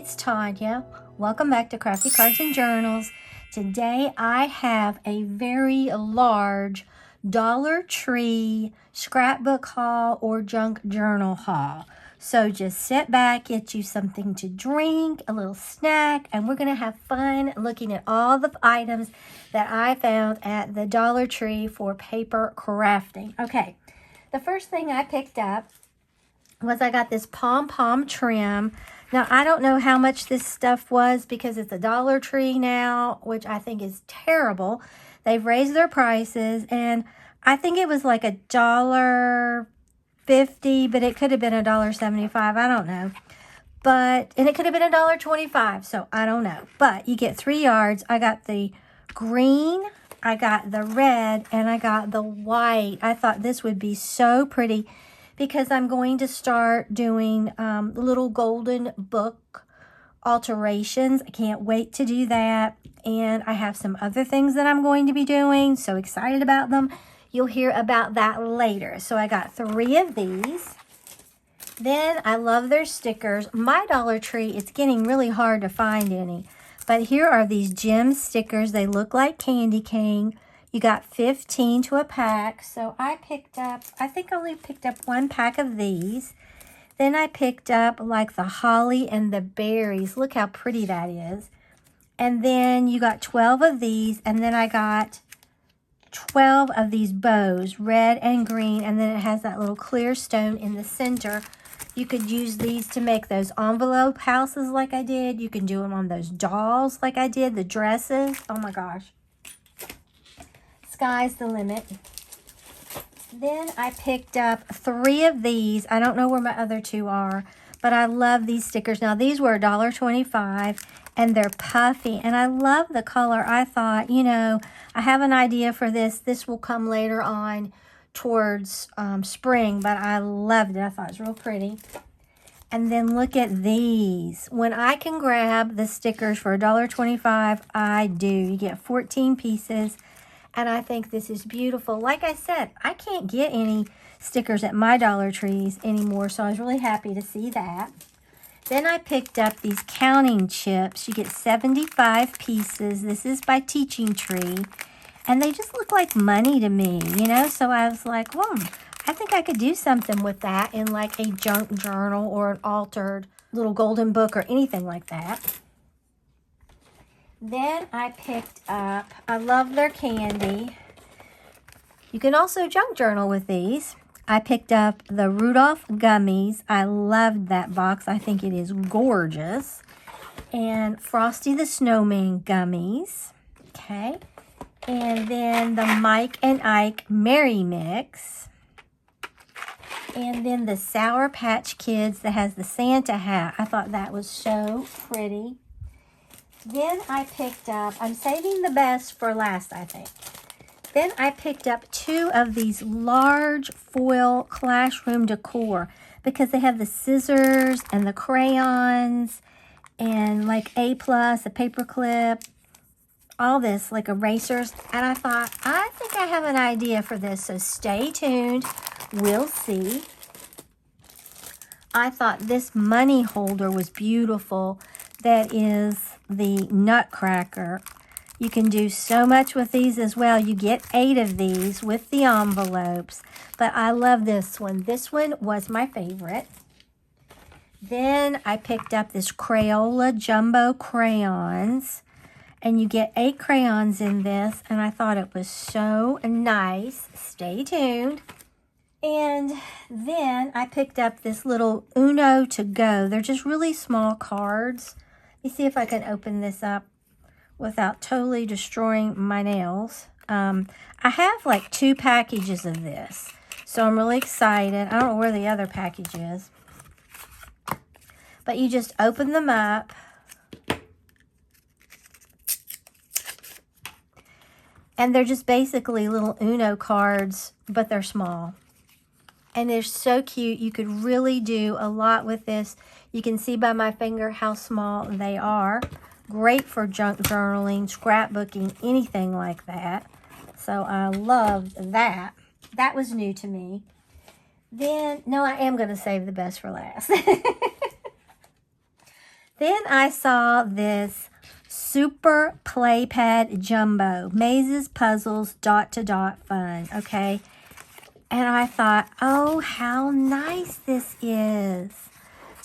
it's Tanya. Welcome back to Crafty Cards and Journals. Today I have a very large Dollar Tree scrapbook haul or junk journal haul. So just sit back, get you something to drink, a little snack, and we're going to have fun looking at all the items that I found at the Dollar Tree for paper crafting. Okay, the first thing I picked up was I got this pom-pom trim. Now, I don't know how much this stuff was because it's a Dollar Tree now, which I think is terrible. They've raised their prices, and I think it was like $1.50, but it could have been $1.75. I don't know. And it could have been $1.25, so I don't know. But you get 3 yards. I got the green, I got the red, and I got the white. I thought this would be so pretty because I'm going to start doing little golden book alterations. I can't wait to do that. And I have some other things that I'm going to be doing. So excited about them. You'll hear about that later. So I got 3 of these. Then I love their stickers. My Dollar Tree, it's getting really hard to find any. But here are these gem stickers. They look like candy cane. You got 15 to a pack. So I think I only picked up 1 pack of these. Then I picked up like the holly and the berries. Look how pretty that is. And then you got 12 of these. And then I got 12 of these bows, red and green. And then it has that little clear stone in the center. You could use these to make those envelope houses like I did. You can do them on those dolls like I did, the dresses. Oh my gosh. Sky's the limit. Then I picked up 3 of these. I don't know where my other 2 are, but I love these stickers. Now, these were $1.25, and they're puffy, and I love the color. I thought, I have an idea for this. This will come later on towards spring, but I loved it. I thought it was real pretty. And then look at these. When I can grab the stickers for $1.25, I do. You get 14 pieces. And I think this is beautiful. Like I said, I can't get any stickers at my Dollar Trees anymore, so I was really happy to see that. Then I picked up these counting chips. You get 75 pieces. This is by Teaching Tree. And they just look like money to me, So I was like, I think I could do something with that in like a junk journal or an altered little golden book or anything like that. Then I picked up, I love their candy. You can also junk journal with these. I picked up the Rudolph gummies. I loved that box. I think it is gorgeous. And Frosty the Snowman gummies. Okay. And then the Mike and Ike Merry Mix. And then the Sour Patch Kids that has the Santa hat. I thought that was so pretty. Then I picked up, I'm saving the best for last, I think. Then I picked up 2 of these large foil classroom decor because they have the scissors and the crayons and like A+, a paper clip, all this like erasers. And I thought, I think I have an idea for this, so stay tuned. We'll see. I thought this money holder was beautiful. That is the Nutcracker. You can do so much with these as well. You get 8 of these with the envelopes. But I love this one. This one was my favorite. Then I picked up this Crayola Jumbo crayons. And you get 8 crayons in this. And I thought it was so nice. Stay tuned. And then I picked up this little Uno to go. They're just really small cards. Let me see if I can open this up without totally destroying my nails. I have like 2 packages of this. So I'm really excited. I don't know where the other package is. But you just open them up. And they're just basically little Uno cards, but they're small. And they're so cute. You could really do a lot with this. You can see by my finger how small they are. Great for junk journaling, scrapbooking, anything like that. So I loved that. That was new to me. Then, no, I am going to save the best for last. Then I saw this Super Playpad Jumbo, mazes, puzzles, dot-to-dot fun, okay? And I thought, oh, how nice this is.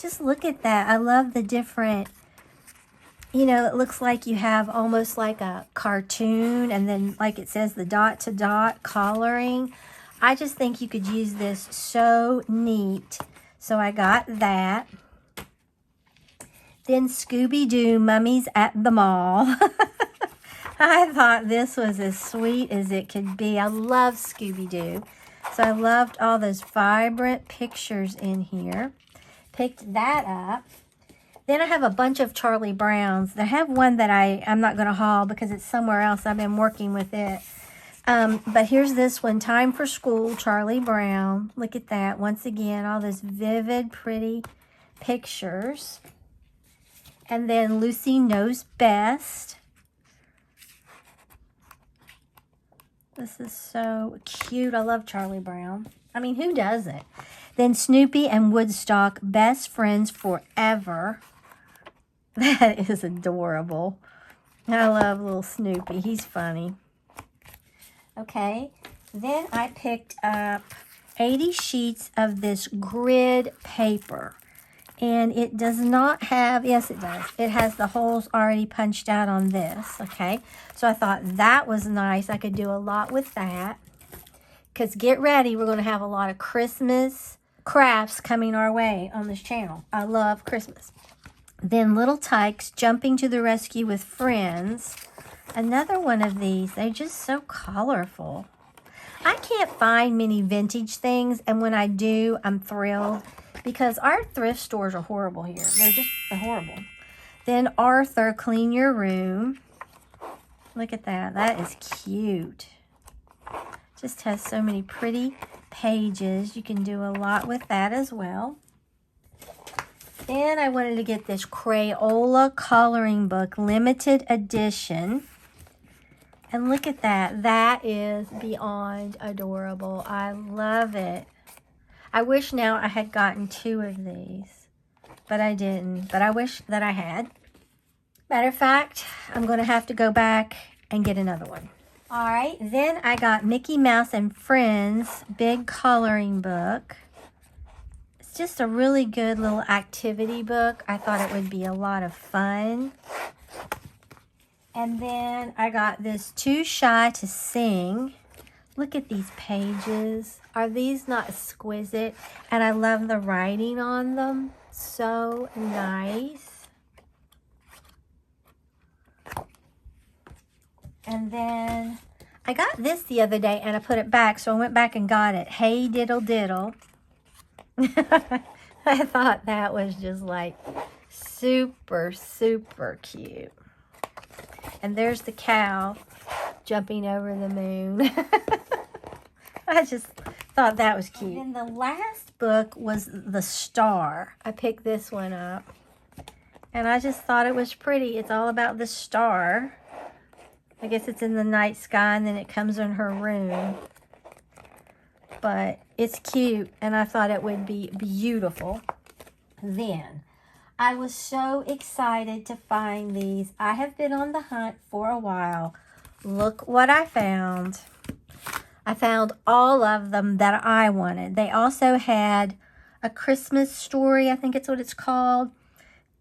Just look at that. I love the different, you know, it looks like you have almost like a cartoon, and then like it says the dot-to-dot coloring. I just think you could use this so neat. So I got that. Then Scooby-Doo Mummies at the Mall. I thought this was as sweet as it could be. I love Scooby-Doo. So I loved all those vibrant pictures in here. Picked that up. Then I have a bunch of Charlie Browns. I have one that I'm not going to haul because it's somewhere else. I've been working with it. But here's this one, Time for School, Charlie Brown. Look at that. Once again, all those vivid, pretty pictures. And then Lucy Knows Best. This is so cute. I love Charlie Brown. I mean, who doesn't? Then Snoopy and Woodstock, Best Friends Forever. That is adorable. I love little Snoopy. He's funny. Okay. Then I picked up 80 sheets of this grid paper. And it does not have, yes it does, it has the holes already punched out on this, okay? So I thought that was nice. I could do a lot with that. Because get ready, we're going to have a lot of Christmas crafts coming our way on this channel. I love Christmas. Then Little Tykes, Jumping to the Rescue with Friends. Another one of these. They're just so colorful. I can't find many vintage things, and when I do, I'm thrilled. Because our thrift stores are horrible here. They're horrible. Then Arthur, Clean Your Room. Look at that. That is cute. Just has so many pretty pages. You can do a lot with that as well. Then I wanted to get this Crayola coloring book, limited edition. And look at that. That is beyond adorable. I love it. I wish now I had gotten 2 of these, but I didn't. But I wish that I had. Matter of fact, I'm going to have to go back and get another one. All right, then I got Mickey Mouse and Friends big coloring book. It's just a really good little activity book. I thought it would be a lot of fun. And then I got this Too Shy to Sing. Look at these pages. Are these not exquisite? And I love the writing on them. So nice. And then I got this the other day and I put it back. So I went back and got it. Hey Diddle Diddle. I thought that was just like super, super cute. And there's the cow jumping over the moon. I just thought that was cute. And then the last book was The Star. I picked this one up. And I just thought it was pretty. It's all about the star. I guess it's in the night sky and then it comes in her room. But it's cute and I thought it would be beautiful. Then I was so excited to find these. I have been on the hunt for a while. Look what I found. I found all of them that I wanted. They also had A Christmas Story, I think it's what it's called.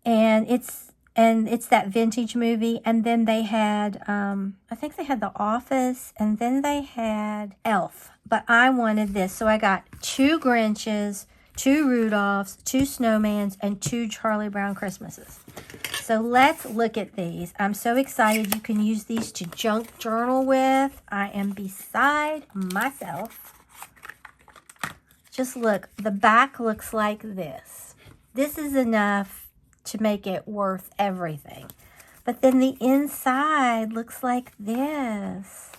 And it's that vintage movie. And then they had, I think they had The Office. And then they had Elf. But I wanted this. So I got 2 Grinches, 2 Rudolphs, 2 Snowmans, and 2 Charlie Brown Christmases. So let's look at these. I'm so excited. You can use these to junk journal with. I am beside myself. Just look. The back looks like this. This is enough to make it worth everything. But then the inside looks like this.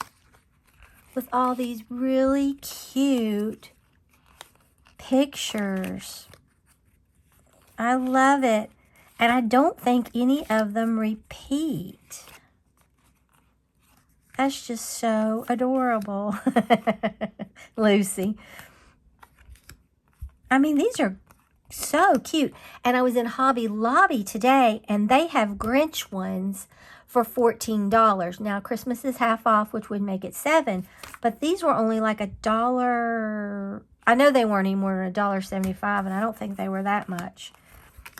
With all these really cute pictures. I love it. And I don't think any of them repeat. That's just so adorable. Lucy. I mean, these are So cute. And I was in Hobby Lobby today, and they have Grinch ones for $14. Now, Christmas is half off, which would make it $7. But these were only like $1. I know they weren't any more than $1.75, and I don't think they were that much.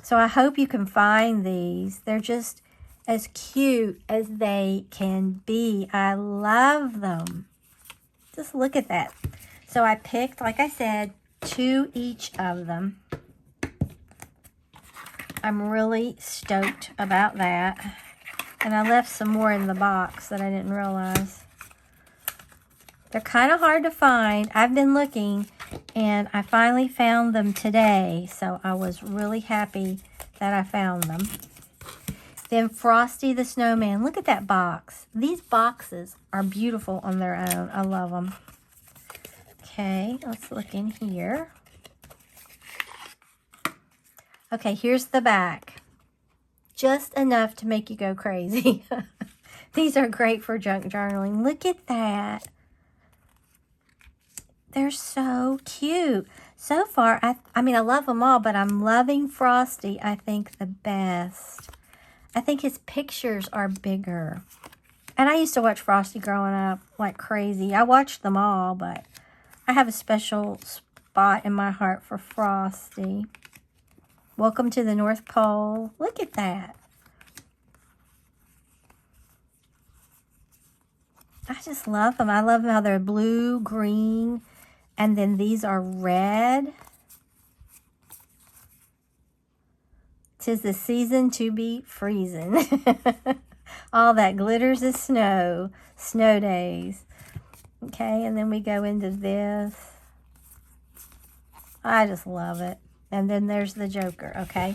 So I hope you can find these. They're just as cute as they can be. I love them. Just look at that. So I picked, like I said, 2 each of them. I'm really stoked about that. And I left some more in the box that I didn't realize. They're kind of hard to find. I've been looking, and I finally found them today. So I was really happy that I found them. Then Frosty the Snowman. Look at that box. These boxes are beautiful on their own. I love them. Okay, let's look in here. Okay, here's the back. Just enough to make you go crazy. These are great for junk journaling. Look at that. They're so cute. So far, I mean, I love them all, but I'm loving Frosty, I think, the best. I think his pictures are bigger. And I used to watch Frosty growing up like crazy. I watched them all, but I have a special spot in my heart for Frosty. Welcome to the North Pole. Look at that. I just love them. I love how they're blue, green, and then these are red. 'Tis the season to be freezing. All that glitters is snow. Snow days. Okay, and then we go into this. I just love it. And then there's the Joker, okay?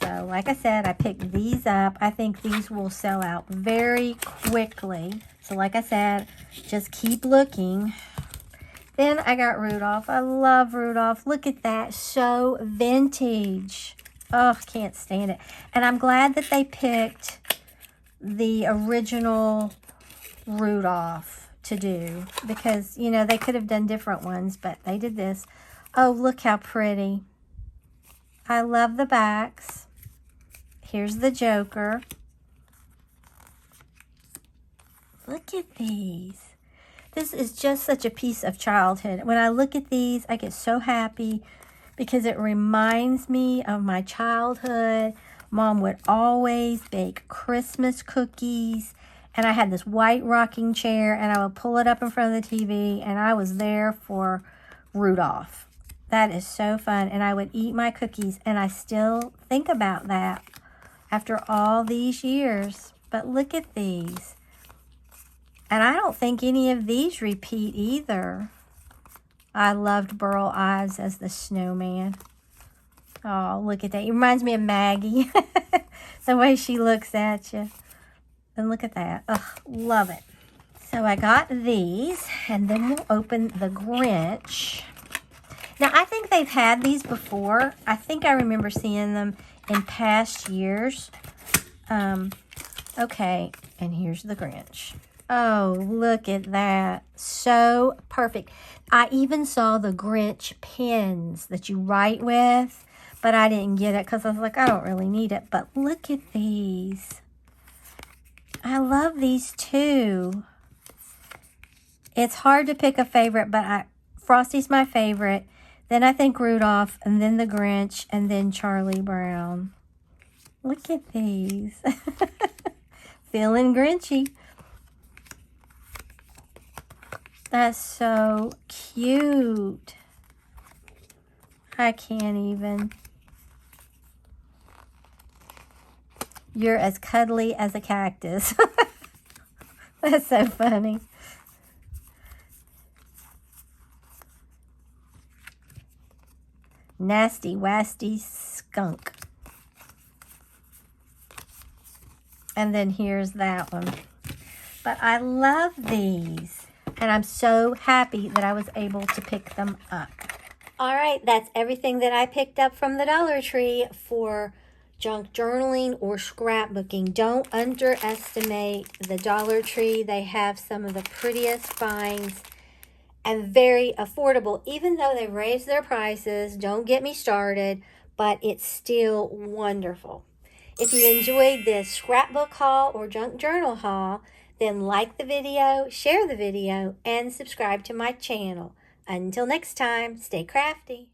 So, like I said, I picked these up. I think these will sell out very quickly. So, like I said, just keep looking. Then I got Rudolph. I love Rudolph. Look at that. So vintage. Oh, can't stand it. And I'm glad that they picked the original Rudolph to do. Because, you know, they could have done different ones, but they did this. Oh, look how pretty. I love the backs. Here's the Joker. Look at these. This is just such a piece of childhood. When I look at these, I get so happy because it reminds me of my childhood. Mom would always bake Christmas cookies. And I had this white rocking chair, and I would pull it up in front of the TV, and I was there for Rudolph. That is so fun. And I would eat my cookies, and I still think about that after all these years. But look at these. And I don't think any of these repeat either. I loved Burl Ives as the snowman. Oh, look at that. It reminds me of Maggie. The way she looks at you. And look at that. Ugh, love it. So I got these, and then we'll open the Grinch. Now, I think they've had these before. I think I remember seeing them in past years. Okay, and here's the Grinch. Oh, look at that. So perfect. I even saw the Grinch pens that you write with, but I didn't get it because I was like, I don't really need it. But look at these. I love these too. It's hard to pick a favorite, but Frosty's my favorite. Then I think Rudolph, and then the Grinch, and then Charlie Brown. Look at these. Feeling Grinchy. That's so cute. I can't even. You're as cuddly as a cactus. That's so funny. Nasty, wasty skunk. And then here's that one. But I love these. And I'm so happy that I was able to pick them up. All right, that's everything that I picked up from the Dollar Tree for junk journaling or scrapbooking. Don't underestimate the Dollar Tree. They have some of the prettiest finds and very affordable, even though they've raised their prices. Don't get me started, but it's still wonderful. If you enjoyed this scrapbook haul or junk journal haul, then like the video, share the video, and subscribe to my channel. Until next time, stay crafty.